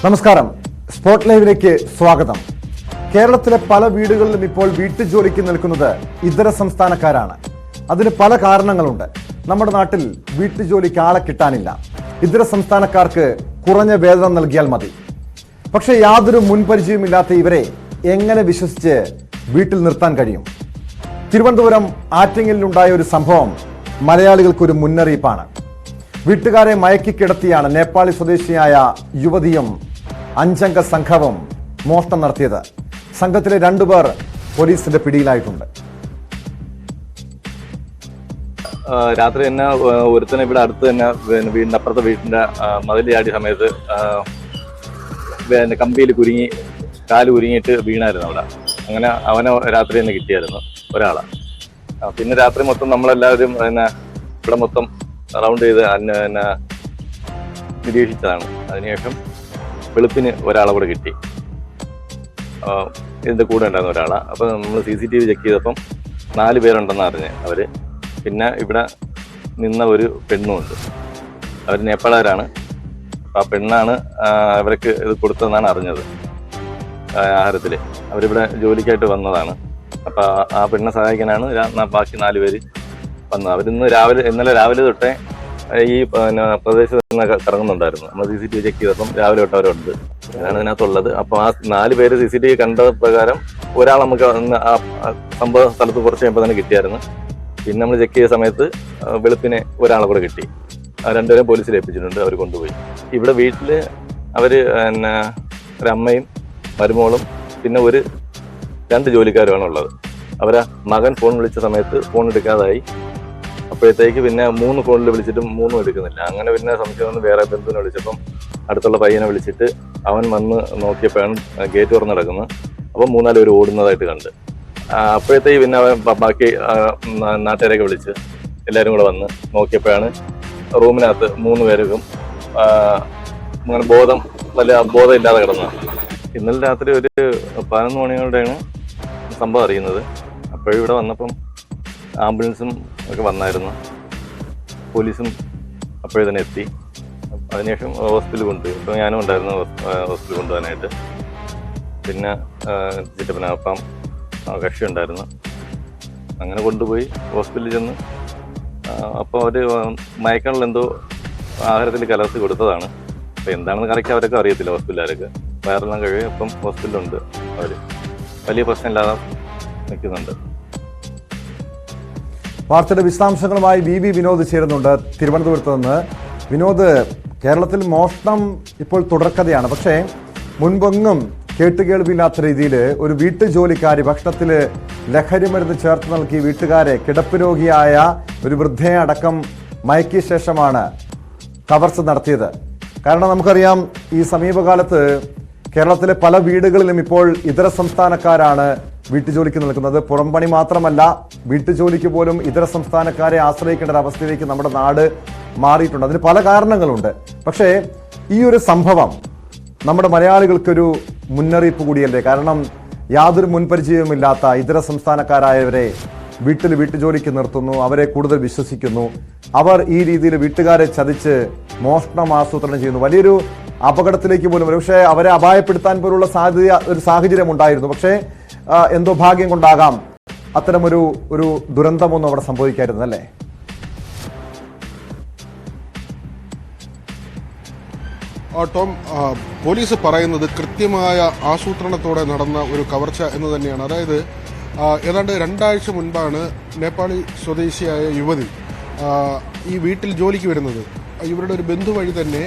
നമസ്കാരം. സ്പോട്ട് ലൈവിലേക്ക് സ്വാഗതം. കേരളത്തിലെ പല വീടുകളിലും ഇപ്പോൾ വീട്ടുജോലിക്ക് നിൽക്കുന്നത് ഇതര സംസ്ഥാനക്കാരാണ്. അതിന് പല കാരണങ്ങളുണ്ട്. നമ്മുടെ നാട്ടിൽ വീട്ടുജോലിക്ക് ആളെ കിട്ടാനില്ല. ഇതര സംസ്ഥാനക്കാർക്ക് കുറഞ്ഞ വേതനം നൽകിയാൽ മതി. പക്ഷേ യാതൊരു മുൻപരിചയമില്ലാത്ത ഇവരെ എങ്ങനെ വിശ്വസിച്ച് വീട്ടിൽ നിർത്താൻ കഴിയും? തിരുവനന്തപുരം ആറ്റിങ്ങലിലുണ്ടായ ഒരു സംഭവം മലയാളികൾക്കൊരു മുന്നറിയിപ്പാണ്. വീട്ടുകാരെ മയക്കി കിടത്തിയാണ് നേപ്പാളി സ്വദേശിയായ യുവതിയും 5 അംഗ സംഘവും മോഷണം നടത്തിയത്. സംഘത്തിലെ 2 പേർ പോലീസിന്റെ പിടിയിലായിട്ടുണ്ട്. രാത്രി തന്നെ ഒരുത്തനെ ഇവിടെ അടുത്ത് തന്നെ വീടിന്റെ അപ്പുറത്തെ വീടിന്റെ മതിൽ ചാടിയ സമയത്ത് കമ്പിയിൽ കുരുങ്ങി കാല് കുരുങ്ങിയിട്ട് വീണായിരുന്നു അവിടെ. അങ്ങനെ അവനെ രാത്രി തന്നെ കിട്ടിയായിരുന്നു ഒരാളെ. പിന്നെ രാത്രി മൊത്തം നമ്മളെല്ലാവരും ഇവിടെ മൊത്തം റൗണ്ട് ചെയ്ത് നിരീക്ഷിച്ചതാണ്. അതിനുശേഷം വെളുപ്പിന് ഒരാളെ കൂടെ കിട്ടി. ഇതിൻ്റെ കൂടെ ഉണ്ടായിരുന്ന ഒരാളെ. അപ്പം നമ്മൾ CCTV ചെക്ക് ചെയ്തപ്പം 4 പേരുണ്ടെന്ന് അറിഞ്ഞ് അവര്. പിന്നെ ഇവിടെ നിന്ന ഒരു പെണ്ണുമുണ്ട്. അവർ നേപ്പാളുകാരാണ്. അപ്പം ആ പെണ്ണാണ് അവർക്ക് ഇത് കൊടുത്തതെന്നാണ് അറിഞ്ഞത്. ആഹാരത്തിൽ അവരിവിടെ ജോലിക്കായിട്ട് വന്നതാണ്. അപ്പം ആ പെണ്ണെ സഹായിക്കാനാണ് ബാക്കി 4 പേര് വന്നത്. ഇന്നലെ രാവിലെ തൊട്ടേ ഈ പ്രദേശത്ത് കറങ്ങുന്നുണ്ടായിരുന്നു. നമ്മൾ CCTV ചെക്ക് ചെയ്തപ്പം രാവിലെ തൊട്ട് അവരുണ്ട്. അതാണ് ഇതിനകത്തുള്ളത്. അപ്പോൾ ആ 4 പേര് CCTV കണ്ട പ്രകാരം ഒരാൾ നമുക്ക് ആ സംഭവ സ്ഥലത്ത് കുറച്ച് കഴിയുമ്പോൾ തന്നെ കിട്ടിയായിരുന്നു. പിന്നെ നമ്മൾ ചെക്ക് ചെയ്ത സമയത്ത് വെളുപ്പിനെ ഒരാളെ കൂടെ കിട്ടി. 2 പേരും പോലീസിൽ ഏൽപ്പിച്ചിട്ടുണ്ട്. അവർ കൊണ്ടുപോയി. ഇവിടെ വീട്ടിൽ അവർ ഒരമ്മയും മരുമോളും പിന്നെ 2 ജോലിക്കാരുമാണ് ഉള്ളത്. അവരെ മകൻ ഫോൺ വിളിച്ച സമയത്ത് ഫോൺ എടുക്കാതായി. അപ്പോഴത്തേക്ക് പിന്നെ 3 ഫോണിൽ വിളിച്ചിട്ടും 3 എടുക്കുന്നില്ല. അങ്ങനെ പിന്നെ സംശയം വന്ന് വേറെ ബന്ധുവിനെ വിളിച്ചപ്പം അടുത്തുള്ള പയ്യനെ വിളിച്ചിട്ട് അവൻ വന്ന് നോക്കിയപ്പോഴാണ് ഗേറ്റ് തുറന്ന് കിടക്കുന്നത്. അപ്പം 3-4 പേര് ഓടുന്നതായിട്ട് കണ്ട്. അപ്പോഴത്തേക്ക് പിന്നെ അവൻ ബാക്കി നാട്ടുകാരെയൊക്കെ വിളിച്ച് എല്ലാവരും കൂടെ വന്ന് നോക്കിയപ്പോഴാണ് റൂമിനകത്ത് 3 പേർക്കും അങ്ങനെ ബോധമില്ലാതെ കിടന്നത്. ഇന്നലെ രാത്രി ഒരു 11 മണിയോടെയാണ് സംഭവം അറിയുന്നത്. അപ്പോഴിവിടെ വന്നപ്പം ആംബുലൻസും ഒക്കെ വന്നായിരുന്നു. പോലീസും അപ്പോഴേ തന്നെ എത്തി. അതിനുശേഷം ഹോസ്പിറ്റലിൽ കൊണ്ടുപോയി. ഇപ്പോൾ ഞാനും ഉണ്ടായിരുന്നു ഹോസ്പിറ്റലിൽ കൊണ്ടുപോകാനായിട്ട്. പിന്നെ ചിറ്റപ്പനപ്പം കക്ഷി ഉണ്ടായിരുന്നു. അങ്ങനെ കൊണ്ടുപോയി ഹോസ്പിറ്റലിൽ ചെന്ന് അപ്പോൾ അവർ മയക്കണിൽ എന്തോ ആഹാരത്തിൽ കലർത്തി കൊടുത്തതാണ്. അപ്പോൾ എന്താണെന്ന് കറക്റ്റ് അവരൊക്കെ അറിയത്തില്ല. ഹോസ്പിറ്റലുകാരൊക്കെ വയറെല്ലാം കഴിയും. ഇപ്പം ഹോസ്പിറ്റലുണ്ട്. അവർ വലിയ പ്രശ്നമില്ലാതെ നിൽക്കുന്നുണ്ട്. വാർത്തയുടെ വിശദാംശങ്ങളുമായി VV വിനോദ് ചേരുന്നുണ്ട് തിരുവനന്തപുരത്ത് നിന്ന്. വിനോദ്, കേരളത്തിൽ മോഷണം ഇപ്പോൾ തുടർക്കഥയാണ്. പക്ഷേ മുൻപൊന്നും കേട്ടുകേൾവില്ലാത്ത രീതിയിൽ ഒരു വീട്ടുജോലിക്കാരി ഭക്ഷണത്തിൽ ലഹരി മരുന്ന് ചേർത്ത് നൽകി വീട്ടുകാരെ, കിടപ്പ് രോഗിയായ ഒരു വൃദ്ധയെ അടക്കം മയക്കിയ ശേഷമാണ് കവർച്ച നടത്തിയത്. കാരണം നമുക്കറിയാം, ഈ സമീപകാലത്ത് കേരളത്തിലെ പല വീടുകളിലും ഇപ്പോൾ ഇതര സംസ്ഥാനക്കാരാണ് വീട്ടുജോലിക്ക് നിൽക്കുന്നത്. പുറംപണി മാത്രമല്ല, വീട്ടുജോലിക്ക് പോലും ഇതര സംസ്ഥാനക്കാരെ ആശ്രയിക്കേണ്ട ഒരു അവസ്ഥയിലേക്ക് നമ്മുടെ നാട് മാറിയിട്ടുണ്ട്. അതിന് പല കാരണങ്ങളുണ്ട്. പക്ഷേ ഈ ഒരു സംഭവം നമ്മുടെ മലയാളികൾക്കൊരു മുന്നറിയിപ്പ് കൂടിയല്ലേ? കാരണം യാതൊരു മുൻപരിചയവുമില്ലാത്ത ഇതര സംസ്ഥാനക്കാരായവരെ വീട്ടുജോലിക്ക് നിർത്തുന്നു, അവരെ കൂടുതൽ വിശ്വസിക്കുന്നു. അവർ ഈ രീതിയിൽ വീട്ടുകാരെ ചതിച്ച് മോഷണം ആസൂത്രണം ചെയ്യുന്നു. വലിയൊരു അപകടത്തിലേക്ക് പോലും, പക്ഷേ അവരെ അപായപ്പെടുത്താൻ പോലുള്ള ഒരു സാഹചര്യം ഉണ്ടായിരുന്നു. പക്ഷേ എന്തോ ഭാഗ്യം കൊണ്ടാകാം അത്തരമൊരു ദുരന്തമൊന്നും അവിടെ സംഭവിക്കായിരുന്നല്ലേ? ടോം, പോലീസ് പറയുന്നത് കൃത്യമായ ആസൂത്രണത്തോടെ നടന്ന ഒരു കവർച്ച എന്ന് തന്നെയാണ്. അതായത് ഏതാണ്ട് 2 ആഴ്ച മുൻപാണ് നേപ്പാളി സ്വദേശിയായ യുവതി ഈ വീട്ടിൽ ജോലിക്ക് വരുന്നത്. ഇവരുടെ ഒരു ബന്ധു വഴി തന്നെ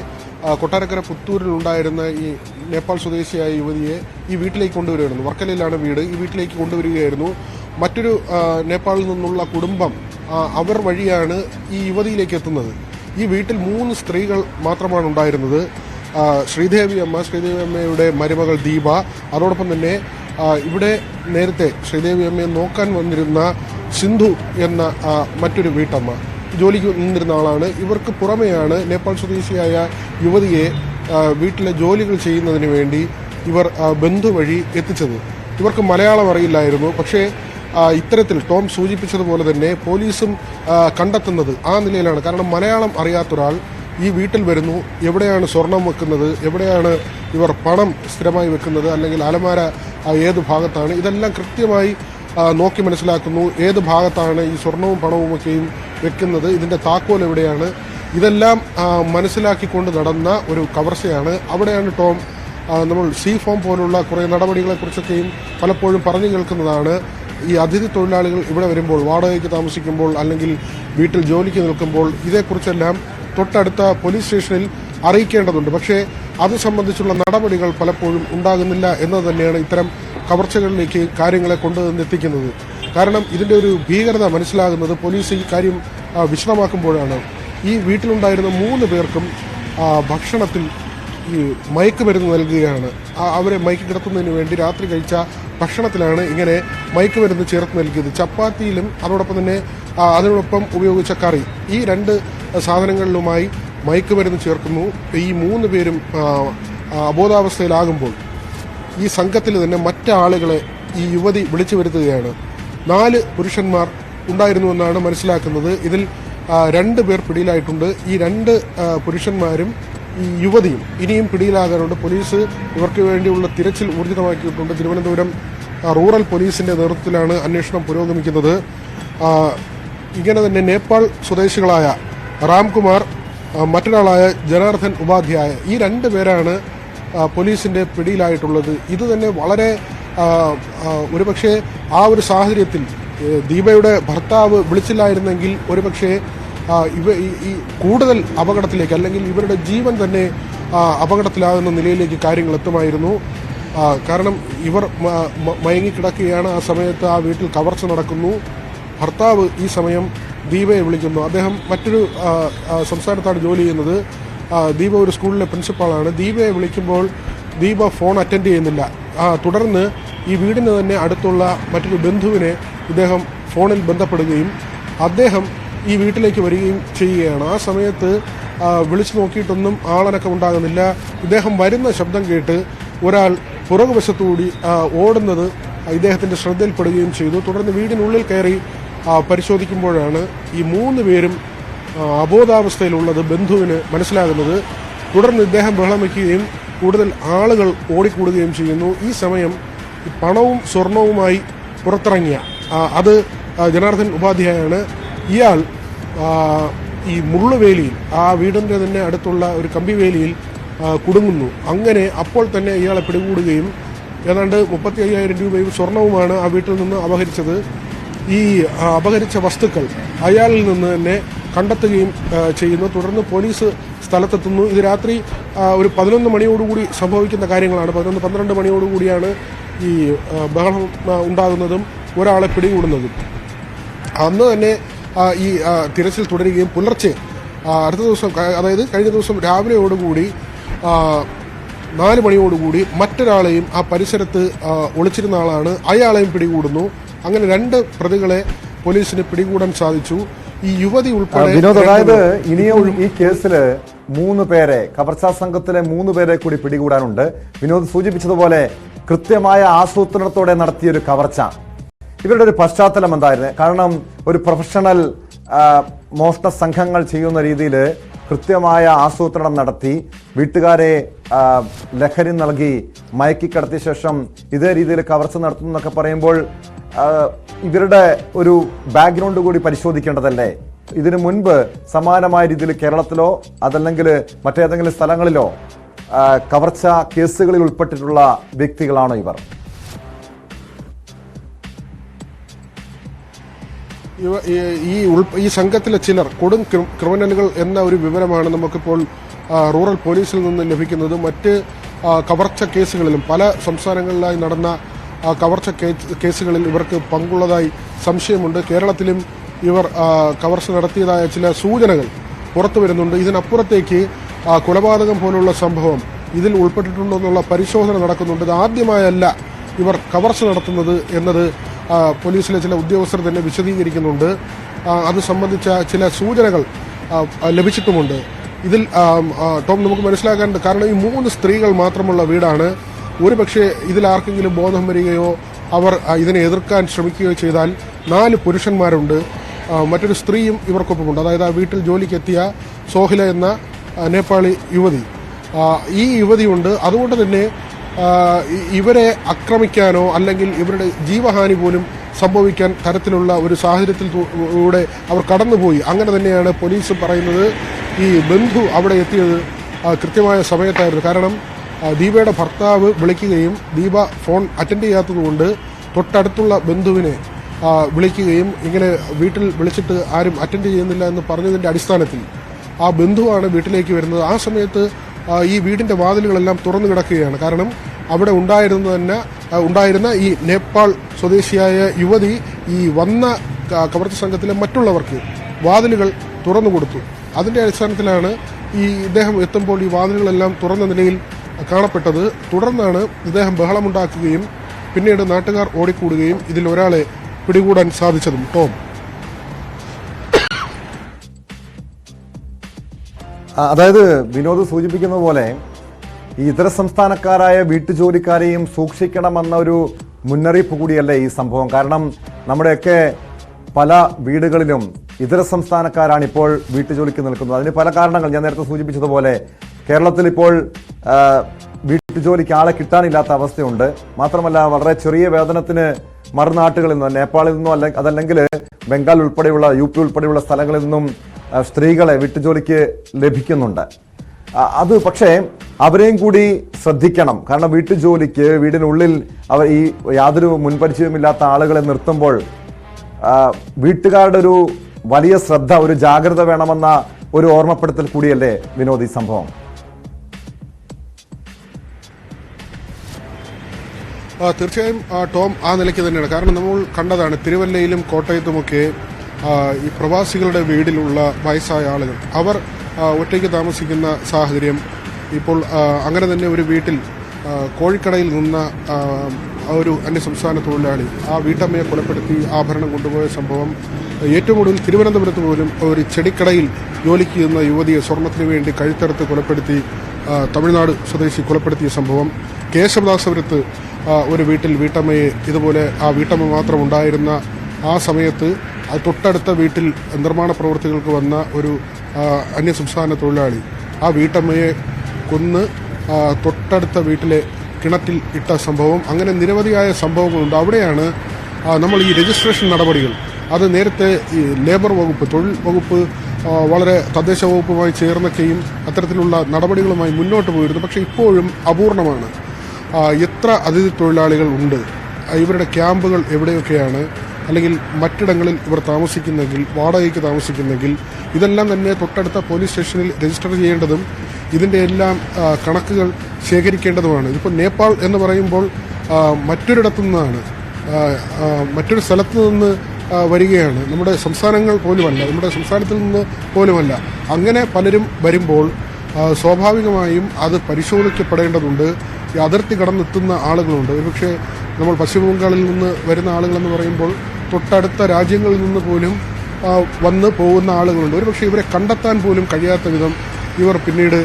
കൊട്ടാരക്കര പുത്തൂരിലുണ്ടായിരുന്ന ഈ നേപ്പാൾ സ്വദേശിയായ യുവതിയെ ഈ വീട്ടിലേക്ക് കൊണ്ടുവരികയായിരുന്നു. വർക്കലയിലാണ് വീട്. ഈ വീട്ടിലേക്ക് കൊണ്ടുവരികയായിരുന്നു. മറ്റൊരു നേപ്പാളിൽ നിന്നുള്ള കുടുംബം അവർ വഴിയാണ് ഈ യുവതിയിലേക്ക് എത്തുന്നത്. ഈ വീട്ടിൽ 3 സ്ത്രീകൾ മാത്രമാണ് ഉണ്ടായിരുന്നത്. ശ്രീദേവി അമ്മയുടെ മരുമകൾ ദീപ, അതോടൊപ്പം തന്നെ ഇവിടെ നേരത്തെ ശ്രീദേവി അമ്മയെ നോക്കാൻ വന്നിരുന്ന സിന്ധു എന്ന മറ്റൊരു വീട്ടമ്മ, ജോലിക്ക് നിന്നിരുന്ന ആളാണ്. ഇവർക്ക് പുറമെയാണ് നേപ്പാൾ സ്വദേശിയായ യുവതിയെ വീട്ടിലെ ജോലികൾ ചെയ്യുന്നതിന് വേണ്ടി ഇവർ ബന്ധു വഴി എത്തിച്ചത്. ഇവർക്ക് മലയാളം അറിയില്ലായിരുന്നു. പക്ഷേ ഇത്തരത്തിൽ ടോം സൂചിപ്പിച്ചതുപോലെ തന്നെ പോലീസും കണ്ടെത്തുന്നത് ആ നിലയിലാണ്. കാരണം മലയാളം അറിയാത്തൊരാൾ ഈ വീട്ടിൽ വരുന്നു, എവിടെയാണ് സ്വർണം വെക്കുന്നത്, എവിടെയാണ് ഇവർ പണം സ്ഥിരമായി വെക്കുന്നത്, അല്ലെങ്കിൽ അലമാര ഏത് ഭാഗത്താണ്, ഇതെല്ലാം കൃത്യമായി നോക്കി മനസ്സിലാക്കുന്നു. ഏത് ഭാഗത്താണ് ഈ സ്വർണവും പണവുമൊക്കെയും വെക്കുന്നത്, ഇതിൻ്റെ താക്കോൽ എവിടെയാണ്, ഇതെല്ലാം മനസ്സിലാക്കിക്കൊണ്ട് നടന്ന ഒരു കവർച്ചയാണ്. അവിടെയാണ് ടോം നമ്മൾ സി ഫോം പോലുള്ള കുറേ നടപടികളെക്കുറിച്ചൊക്കെയും പലപ്പോഴും പറഞ്ഞു കേൾക്കുന്നതാണ്. ഈ അതിഥി തൊഴിലാളികൾ ഇവിടെ വരുമ്പോൾ, വാടകയ്ക്ക് താമസിക്കുമ്പോൾ, അല്ലെങ്കിൽ വീട്ടിൽ ജോലിക്ക് നിൽക്കുമ്പോൾ ഇതേക്കുറിച്ചെല്ലാം തൊട്ടടുത്ത പോലീസ് സ്റ്റേഷനിൽ അറിയിക്കേണ്ടതുണ്ട്. പക്ഷേ അത് സംബന്ധിച്ചുള്ള നടപടികൾ പലപ്പോഴും ഉണ്ടാകുന്നില്ല എന്നത് തന്നെയാണ് ഇത്തരം കവർച്ചകളിലേക്ക് കാര്യങ്ങളെ കൊണ്ടുവന്നെത്തിക്കുന്നത്. കാരണം ഇതിൻ്റെ ഒരു ഭീകരത മനസ്സിലാകുന്നത് പോലീസ് ഈ കാര്യം വിശദമാക്കുമ്പോഴാണ്. ഈ വീട്ടിലുണ്ടായിരുന്ന 3 പേർക്കും ഭക്ഷണത്തിൽ ഈ മയക്കുമരുന്ന് നൽകുകയാണ്. അവരെ മയക്കി കിടത്തുന്നതിന് വേണ്ടി രാത്രി കഴിച്ച ഭക്ഷണത്തിലാണ് ഇങ്ങനെ മയക്കുമരുന്ന് ചേർത്ത് നൽകിയത്. ചപ്പാത്തിയിലും അതോടൊപ്പം തന്നെ അതിനോടൊപ്പം ഉപയോഗിച്ച കറി, ഈ 2 സാധനങ്ങളിലുമായി മയക്കുമരുന്ന് ചേർക്കുന്നു. ഈ 3 പേരും അബോധാവസ്ഥയിലാകുമ്പോൾ ഈ സംഘത്തിൽ തന്നെ മറ്റാളുകളെ ഈ യുവതി വിളിച്ചു വരുത്തുകയാണ്. 4 പുരുഷന്മാർ ഉണ്ടായിരുന്നുവെന്നാണ് മനസ്സിലാക്കുന്നത്. ഇതിൽ 2 പേർ പിടിയിലായിട്ടുണ്ട്. ഈ 2 പുരുഷന്മാരും ഈ യുവതിയും ഇനിയും പിടിയിലാകാനുണ്ട്. പോലീസ് ഇവർക്ക് വേണ്ടിയുള്ള തിരച്ചിൽ ഊർജിതമാക്കിയിട്ടുണ്ട്. തിരുവനന്തപുരം റൂറൽ പോലീസിന്റെ നേതൃത്വത്തിലാണ് അന്വേഷണം പുരോഗമിക്കുന്നത്. ഇങ്ങനെ തന്നെ നേപ്പാൾ സ്വദേശികളായ റാംകുമാർ, മറ്റൊരാളായ ജനാർദ്ദൻ ഉപാധ്യായ, ഈ 2 പേരാണ് പോലീസിന്റെ പിടിയിലായിട്ടുള്ളത്. ഇത് തന്നെ വളരെ ഒരുപക്ഷെ ആ ഒരു സാഹചര്യത്തിൽ ദീപയുടെ ഭർത്താവ് വിളിച്ചില്ലായിരുന്നെങ്കിൽ ഒരുപക്ഷെ ഈ കൂടുതൽ അപകടത്തിലേക്ക്, അല്ലെങ്കിൽ ഇവരുടെ ജീവൻ തന്നെ അപകടത്തിലാകുന്ന നിലയിലേക്ക് കാര്യങ്ങൾ എത്തുമായിരുന്നു. കാരണം ഇവർ മയങ്ങിക്കിടക്കുകയാണ്. ആ സമയത്ത് ആ വീട്ടിൽ കവർച്ച നടക്കുന്നു. ഭർത്താവ് ഈ സമയം ദീപയെ വിളിക്കുന്നു. അദ്ദേഹം മറ്റൊരു സംസ്ഥാനത്താണ് ജോലി ചെയ്യുന്നത്. ദീപ ഒരു സ്കൂളിലെ പ്രിൻസിപ്പാളാണ്. ദീപയെ വിളിക്കുമ്പോൾ ദീപ ഫോൺ അറ്റൻഡ് ചെയ്യുന്നില്ല. തുടർന്ന് ഈ വീടിന് തന്നെ അടുത്തുള്ള മറ്റൊരു ബന്ധുവിനെ ഇദ്ദേഹം ഫോണിൽ ബന്ധപ്പെടുകയും അദ്ദേഹം ഈ വീട്ടിലേക്ക് വരികയും ചെയ്യുകയാണ്. ആ സമയത്ത് വിളിച്ചു നോക്കിയിട്ടൊന്നും ആളനക്കം ഉണ്ടാകുന്നില്ല. ഇദ്ദേഹം വരുന്ന ശബ്ദം കേട്ട് ഒരാൾ പുറകുവശത്തുകൂടി ഓടുന്നത് ഇദ്ദേഹത്തിൻ്റെ ശ്രദ്ധയിൽപ്പെടുകയും ചെയ്തു. തുടർന്ന് വീടിനുള്ളിൽ കയറി പരിശോധിക്കുമ്പോഴാണ് ഈ 3 പേരും അബോധാവസ്ഥയിലുള്ളത് ബന്ധുവിന് മനസ്സിലാകുന്നത്. തുടർന്ന് ഇദ്ദേഹം ബഹളം വയ്ക്കുകയും കൂടുതൽ ആളുകൾ ഓടിക്കൂടുകയും ചെയ്യുന്നു. ഈ സമയം പണവും സ്വർണവുമായി പുറത്തിറങ്ങിയ അത് ജനാർദ്ദൻ ഉപാധ്യായാണ്. ഇയാൾ ഈ മുള്ളുവേലിയിൽ, ആ വീടിൻ്റെ തന്നെ അടുത്തുള്ള ഒരു കമ്പിവേലിയിൽ കുടുങ്ങുന്നു. അങ്ങനെ അപ്പോൾ തന്നെ ഇയാളെ പിടികൂടുകയും ഏതാണ്ട് 35,000 രൂപയും സ്വർണവുമാണ് ആ വീട്ടിൽ നിന്ന് അപഹരിച്ചത്. ഈ അപഹരിച്ച വസ്തുക്കൾ അയാളിൽ നിന്ന് തന്നെ കണ്ടെത്തുകയും ചെയ്യുന്നു. തുടർന്ന് പോലീസ് സ്ഥലത്തെത്തുന്നു. ഇത് രാത്രി ഒരു 11 മണിയോടുകൂടി സംഭവിക്കുന്ന കാര്യങ്ങളാണ്. 11-12 മണിയോടുകൂടിയാണ് ഈ ബഹളം ഉണ്ടാകുന്നതും ഒരാളെ പിടികൂടുന്നതും. അന്ന് തന്നെ ഈ തിരച്ചിൽ തുടരുകയും പുലർച്ചെ അടുത്ത ദിവസം, അതായത് കഴിഞ്ഞ ദിവസം രാവിലെയോടുകൂടി 4 മണിയോടുകൂടി മറ്റൊരാളെയും ആ പരിസരത്ത് ഒളിച്ചിരുന്ന ആളാണ്, അയാളെയും പിടികൂടുന്നു. അങ്ങനെ 2 പ്രതികളെ പോലീസിന് പിടികൂടാൻ സാധിച്ചു. ഈ യുവതി ഉൾപ്പെടെ വിനോദ്, അതായത് ഇനിയും ഈ കേസില് 3 പേരെ, കവർച്ചാ സംഘത്തിലെ 3 പേരെ കൂടി പിടികൂടാനുണ്ട്. വിനോദ് സൂചിപ്പിച്ചതുപോലെ കൃത്യമായ ആസൂത്രണത്തോടെ നടത്തിയൊരു കവർച്ച. ഇവരുടെ ഒരു പശ്ചാത്തലം എന്തായിരുന്നു? കാരണം ഒരു പ്രൊഫഷണൽ മോഷണ സംഘങ്ങൾ ചെയ്യുന്ന രീതിയിൽ കൃത്യമായ ആസൂത്രണം നടത്തി വീട്ടുകാരെ ലഹരി നൽകി മയക്കിക്കടത്തിയ ശേഷം ഇതേ രീതിയിൽ കവർച്ച നടത്തുന്നു എന്നൊക്കെ പറയുമ്പോൾ ഇവരുടെ ഒരു ബാക്ക്ഗ്രൗണ്ട് കൂടി പരിശോധിക്കേണ്ടതല്ലേ? ഇതിനു മുൻപ് സമാനമായ രീതിയിൽ കേരളത്തിലോ അതല്ലെങ്കിൽ മറ്റേതെങ്കിലും സ്ഥലങ്ങളിലോ കവർച്ച കേസുകളിൽ ഉൾപ്പെട്ടിട്ടുള്ള വ്യക്തികളാണോ ഇവർ? ഈ സംഘത്തിലെ ചിലർ കൊടും ക്രിമിനലുകൾ എന്ന ഒരു വിവരമാണ് നമുക്കിപ്പോൾ റൂറൽ പോലീസിൽ നിന്ന് ലഭിക്കുന്നത്. മറ്റ് കവർച്ച കേസുകളിലും പല സംസ്ഥാനങ്ങളിലായി നടന്ന കവർച്ച കേസുകളിൽ ഇവർക്ക് പങ്കുള്ളതായി സംശയമുണ്ട്. കേരളത്തിലും ഇവർ കവർച്ച നടത്തിയതായ ചില സൂചനകൾ പുറത്തു വരുന്നുണ്ട്. ഇതിനപ്പുറത്തേക്ക് കൊലപാതകം പോലുള്ള സംഭവം ഇതിൽ ഉൾപ്പെട്ടിട്ടുണ്ടോ എന്നുള്ള പരിശോധന നടക്കുന്നുണ്ട്. ഇത് ആദ്യമായല്ല ഇവർ കവർച്ച നടത്തുന്നത് എന്നത് പോലീസിലെ ചില ഉദ്യോഗസ്ഥർ തന്നെ വിശദീകരിക്കുന്നുണ്ട്. അത് സംബന്ധിച്ച ചില സൂചനകൾ ലഭിച്ചിട്ടുമുണ്ട്. ഇതിൽ ടോം നമുക്ക് മനസ്സിലാക്കാനുണ്ട്. കാരണം ഈ 3 സ്ത്രീകൾ മാത്രമുള്ള വീടാണ്. ഒരുപക്ഷെ ഇതിലാർക്കെങ്കിലും ബോധം വരികയോ അവർ ഇതിനെ എതിർക്കാൻ ശ്രമിക്കുകയോ ചെയ്താൽ 4 പുരുഷന്മാരുണ്ട്, മറ്റൊരു സ്ത്രീയും ഇവർക്കൊപ്പമുണ്ട്. അതായത് ആ വീട്ടിൽ ജോലിക്കെത്തിയ സോഹില എന്ന നേപ്പാളി യുവതി. ഈ യുവതിയുണ്ട്. അതുകൊണ്ട് തന്നെ ഇവരെ ആക്രമിക്കാനോ അല്ലെങ്കിൽ ഇവരുടെ ജീവഹാനി പോലും സംഭവിക്കാൻ തരത്തിലുള്ള ഒരു സാഹചര്യത്തിലൂടെ അവർ കടന്നുപോയി. അങ്ങനെ തന്നെയാണ് പോലീസ് പറയുന്നത്. ഈ ബന്ധു അവിടെ എത്തിയത് കൃത്യമായ സമയത്തായിരുന്നു. കാരണം ദീപയുടെ ഭർത്താവ് വിളിക്കുകയും ദീപ ഫോൺ അറ്റൻഡ് ചെയ്യാത്തതുകൊണ്ട് തൊട്ടടുത്തുള്ള ബന്ധുവിനെ വിളിക്കുകയും ഇങ്ങനെ വീട്ടിൽ വിളിച്ചിട്ട് ആരും അറ്റൻഡ് ചെയ്യുന്നില്ല എന്ന് പറഞ്ഞതിൻ്റെ അടിസ്ഥാനത്തിൽ ആ ബന്ധുവാണ് വീട്ടിലേക്ക് വരുന്നത്. ആ സമയത്ത് ഈ വീടിൻ്റെ വാതിലുകളെല്ലാം തുറന്നു കിടക്കുകയാണ്. കാരണം അവിടെ ഉണ്ടായിരുന്ന ഈ നേപ്പാൾ സ്വദേശിയായ യുവതി ഈ വന്ന കവർച്ച സംഘത്തിലെ മറ്റുള്ളവർക്ക് വാതിലുകൾ തുറന്നു കൊടുത്തു. അതിൻ്റെ അടിസ്ഥാനത്തിലാണ് ഇദ്ദേഹം എത്തുമ്പോൾ ഈ വാതിലുകളെല്ലാം തുറന്ന നിലയിൽ കാണപ്പെട്ടത്. തുടർന്നാണ് ഇദ്ദേഹം ബഹളമുണ്ടാക്കുകയും പിന്നീട് നാട്ടുകാർ ഓടിക്കൂടുകയും ഇതിൽ ഒരാളെ പിടികൂടാൻ സാധിച്ചതും. ടോം, അതായത് വിനോദ് സൂചിപ്പിക്കുന്ന പോലെ ഈ ഇതര സംസ്ഥാനക്കാരായ വീട്ടുജോലിക്കാരെയും സൂക്ഷിക്കണമെന്ന ഒരു മുന്നറിയിപ്പ് കൂടിയല്ലേ ഈ സംഭവം. കാരണം നമ്മുടെയൊക്കെ പല വീടുകളിലും ഇതര സംസ്ഥാനക്കാരാണ് ഇപ്പോൾ വീട്ടുജോലിക്ക് നിൽക്കുന്നത്. അതിന് പല കാരണങ്ങൾ ഞാൻ നേരത്തെ സൂചിപ്പിച്ചതുപോലെ കേരളത്തിൽ ഇപ്പോൾ വീട്ടുജോലിക്ക് ആളെ കിട്ടാനില്ലാത്ത അവസ്ഥയുണ്ട്. മാത്രമല്ല വളരെ ചെറിയ വേതനത്തിന് മറുനാട്ടുകളിൽ നിന്ന്, നേപ്പാളിൽ നിന്നോ അതല്ലെങ്കിൽ ബംഗാൾ ഉൾപ്പെടെയുള്ള UP ഉൾപ്പെടെയുള്ള സ്ഥലങ്ങളിൽ നിന്നും സ്ത്രീകളെ വീട്ടുജോലിക്ക് ലഭിക്കുന്നുണ്ട്. അത് പക്ഷേ അവരെയും കൂടി ശ്രദ്ധിക്കണം. കാരണം വീട്ടുജോലിക്ക് വീടിനുള്ളിൽ അവർ ഈ യാതൊരു മുൻപരിചയവുമില്ലാത്ത ആളുകളെ നിർത്തുമ്പോൾ വീട്ടുകാരുടെ ഒരു വലിയ ശ്രദ്ധ, ഒരു ജാഗ്രത വേണമെന്ന ഒരു ഓർമ്മപ്പെടുത്തൽ കൂടിയല്ലേ വിനോദ് ഈ സംഭവം? തീർച്ചയായും ടോം, ആ നിലയ്ക്ക് തന്നെയാണ്. കാരണം നമ്മൾ കണ്ടതാണ് തിരുവല്ലയിലും കോട്ടയത്തുമൊക്കെ ഈ പ്രവാസികളുടെ വീടിലുള്ള വയസ്സായ ആളുകൾ അവർ ഒറ്റയ്ക്ക് താമസിക്കുന്ന സാഹചര്യം. ഇപ്പോൾ അങ്ങനെ തന്നെ ഒരു വീട്ടിൽ കോഴിക്കടയിൽ നിന്ന ഒരു അന്യസംസ്ഥാന തൊഴിലാളി ആ വീട്ടമ്മയെ കൊലപ്പെടുത്തി ആഭരണം കൊണ്ടുപോയ സംഭവം. ഏറ്റവും ഒടുവിൽ തിരുവനന്തപുരത്ത് പോലും ഒരു ചെടിക്കടയിൽ ജോലിക്ക് ചെയ്യുന്ന യുവതിയെ സ്വർണത്തിന് വേണ്ടി കഴുത്തറുത്ത് കൊലപ്പെടുത്തി തമിഴ്നാട് സ്വദേശി കൊലപ്പെടുത്തിയ സംഭവം. കേശവദാസപുരത്ത് ഒരു വീട്ടിൽ വീട്ടമ്മയെ ഇതുപോലെ ആ വീട്ടമ്മ മാത്രം ഉണ്ടായിരുന്ന ആ സമയത്ത് തൊട്ടടുത്ത വീട്ടിൽ നിർമ്മാണ പ്രവൃത്തികൾക്ക് വന്ന ഒരു അന്യസംസ്ഥാന തൊഴിലാളി ആ വീട്ടമ്മയെ കൊന്ന് തൊട്ടടുത്ത വീട്ടിലെ കിണറ്റിൽ ഇട്ട സംഭവം. അങ്ങനെ നിരവധിയായ സംഭവങ്ങളുണ്ട്. അവിടെയാണ് നമ്മൾ ഈ രജിസ്ട്രേഷൻ നടപടികൾ, അത് നേരത്തെ ഈ ലേബർ വകുപ്പ്, തൊഴിൽ വകുപ്പ് വളരെ തദ്ദേശ വകുപ്പുമായി ചേർന്നൊക്കെയും അത്തരത്തിലുള്ള നടപടികളുമായി മുന്നോട്ട് പോയിരുന്നു. പക്ഷേ ഇപ്പോഴും അപൂർണമാണ്. എത്ര അതിഥി തൊഴിലാളികൾ ഉണ്ട്, ഇവരുടെ ക്യാമ്പുകൾ എവിടെയൊക്കെയാണ്, അല്ലെങ്കിൽ മറ്റിടങ്ങളിൽ ഇവർ താമസിക്കുന്നെങ്കിൽ, വാടകയ്ക്ക് താമസിക്കുന്നെങ്കിൽ ഇതെല്ലാം തന്നെ തൊട്ടടുത്ത പോലീസ് സ്റ്റേഷനിൽ രജിസ്റ്റർ ചെയ്യേണ്ടതും ഇതിൻ്റെ എല്ലാം കണക്കുകൾ ശേഖരിക്കേണ്ടതുമാണ്. ഇതിപ്പോൾ നേപ്പാൾ എന്ന് പറയുമ്പോൾ മറ്റൊരിടത്തു നിന്നാണ്, മറ്റൊരു സ്ഥലത്ത് നിന്ന് വരികയാണ്, നമ്മുടെ സംസ്ഥാനങ്ങൾ പോലുമല്ല, നമ്മുടെ സംസ്ഥാനത്തിൽ നിന്ന് പോലുമല്ല. അങ്ങനെ പലരും വരുമ്പോൾ സ്വാഭാവികമായും അത് പരിശോധിക്കപ്പെടേണ്ടതുണ്ട്. ഈ അതിർത്തി കടന്നെത്തുന്ന ആളുകളുണ്ട്. ഒരുപക്ഷെ നമ്മൾ പശ്ചിമ ബംഗാളിൽ നിന്ന് വരുന്ന ആളുകളെന്ന് പറയുമ്പോൾ തൊട്ടടുത്ത രാജ്യങ്ങളിൽ നിന്ന് പോലും വന്ന് പോകുന്ന ആളുകളുണ്ട്. ഒരുപക്ഷെ ഇവരെ കണ്ടെത്താൻ പോലും കഴിയാത്ത വിധം ഇവർ പിന്നീട്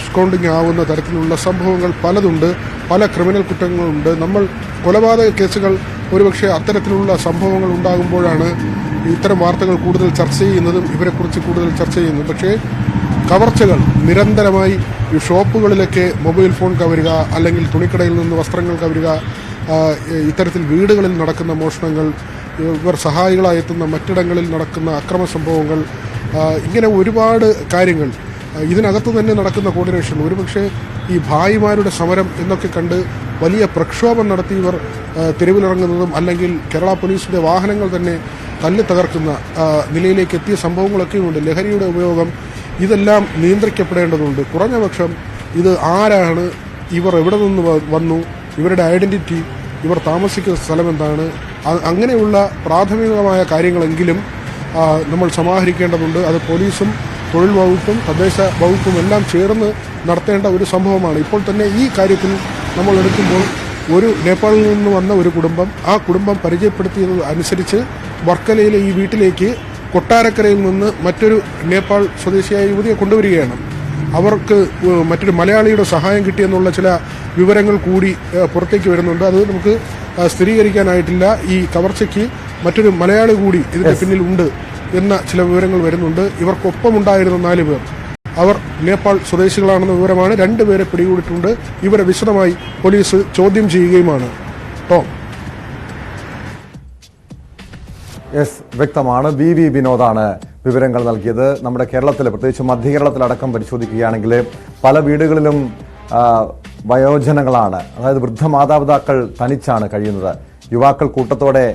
സ്കോണ്ടിങ് ആവുന്ന തരത്തിലുള്ള സംഭവങ്ങൾ പലതുണ്ട്. പല ക്രിമിനൽ കുറ്റങ്ങളുണ്ട്. നമ്മൾ കൊലപാതക കേസുകൾ ഒരുപക്ഷെ അത്തരത്തിലുള്ള സംഭവങ്ങൾ ഉണ്ടാകുമ്പോഴാണ് ഇത്തരം വാർത്തകൾ കൂടുതൽ ചർച്ച ചെയ്യുന്നതും ഇവരെക്കുറിച്ച് കൂടുതൽ ചർച്ച ചെയ്യുന്നതും. പക്ഷേ കവർച്ചകൾ നിരന്തരമായി ഈ ഷോപ്പുകളിലൊക്കെ മൊബൈൽ ഫോൺ കവരുക, അല്ലെങ്കിൽ തുണിക്കടയിൽ നിന്ന് വസ്ത്രങ്ങൾ കവരുക, ഇത്തരത്തിൽ വീടുകളിൽ നടക്കുന്ന മോഷണങ്ങൾ, ഇവർ സഹായികളായി എത്തുന്ന മറ്റിടങ്ങളിൽ നടക്കുന്ന അക്രമ സംഭവങ്ങൾ, ഇങ്ങനെ ഒരുപാട് കാര്യങ്ങൾ, ഇതിനകത്ത് തന്നെ നടക്കുന്ന കോർഡിനേഷൻ. ഒരുപക്ഷെ ഈ ഭായിമാരുടെ സമരം എന്നൊക്കെ കണ്ട് വലിയ പ്രക്ഷോഭം നടത്തി ഇവർ തെരുവിലിറങ്ങുന്നതും അല്ലെങ്കിൽ കേരള പോലീസിൻ്റെ വാഹനങ്ങൾ തന്നെ തല്ലി തകർക്കുന്ന നിലയിലേക്ക് എത്തിയ സംഭവങ്ങളൊക്കെയുണ്ട്. ലഹരിയുടെ ഉപയോഗം, ഇതെല്ലാം നിയന്ത്രിക്കപ്പെടേണ്ടതുണ്ട്. കുറഞ്ഞ പക്ഷം ഇത് ആരാണ്, ഇവർ എവിടെ നിന്ന് വന്നു, ഇവരുടെ ഐഡൻറ്റിറ്റി, ഇവർ താമസിക്കുന്ന സ്ഥലം എന്താണ്, അങ്ങനെയുള്ള പ്രാഥമികമായ കാര്യങ്ങളെങ്കിലും നമ്മൾ സമാഹരിക്കേണ്ടതുണ്ട്. അത് പോലീസും തൊഴിൽ വകുപ്പും തദ്ദേശ വകുപ്പും എല്ലാം ചേർന്ന് നടത്തേണ്ട ഒരു സംഭവമാണ്. ഇപ്പോൾ തന്നെ ഈ കാര്യത്തിൽ നമ്മൾ എടുക്കുമ്പോൾ ഒരു നേപ്പാളിൽ നിന്ന് വന്ന ഒരു കുടുംബം, ആ കുടുംബം പരിചയപ്പെടുത്തിയത് അനുസരിച്ച് വർക്കലയിലെ ഈ വീട്ടിലേക്ക് കൊട്ടാരക്കരയിൽ നിന്ന് മറ്റൊരു നേപ്പാൾ സ്വദേശിയായ യുവതിയെ കൊണ്ടുവരികയാണ്. അവർക്ക് മറ്റൊരു മലയാളിയുടെ സഹായം കിട്ടിയെന്നുള്ള ചില വിവരങ്ങൾ കൂടി പുറത്തേക്ക് വരുന്നുണ്ട്. അത് നമുക്ക് സ്ഥിരീകരിക്കാനായിട്ടില്ല. ഈ കവർച്ചയ്ക്ക് മറ്റൊരു മലയാളി കൂടി ഇതിന്റെ പിന്നിൽ ഉണ്ട് എന്ന ചില വിവരങ്ങൾ വരുന്നുണ്ട്. ഇവർക്കൊപ്പമുണ്ടായിരുന്ന 4 പേർ അവർ നേപ്പാൾ സ്വദേശികളാണെന്ന വിവരമാണ്. 2 പേരെ പിടികൂടിയിട്ടുണ്ട്. ഇവരെ വിശദമായി പോലീസ് ചോദ്യം ചെയ്യുകയുമാണ്. ടോം. യെസ്, വ്യക്തമാണ്. BV വിനോദാണ് വിവരങ്ങൾ നൽകിയത്. നമ്മുടെ കേരളത്തിൽ, പ്രത്യേകിച്ച് മധ്യ കേരളത്തിലടക്കം പരിശോധിക്കുകയാണെങ്കിൽ പല വീടുകളിലും വയോജനങ്ങളാണ്, അതായത് വൃദ്ധ മാതാപിതാക്കൾ തനിച്ചാണ് കഴിയുന്നത്. യുവാക്കൾ കൂട്ടത്തോടെ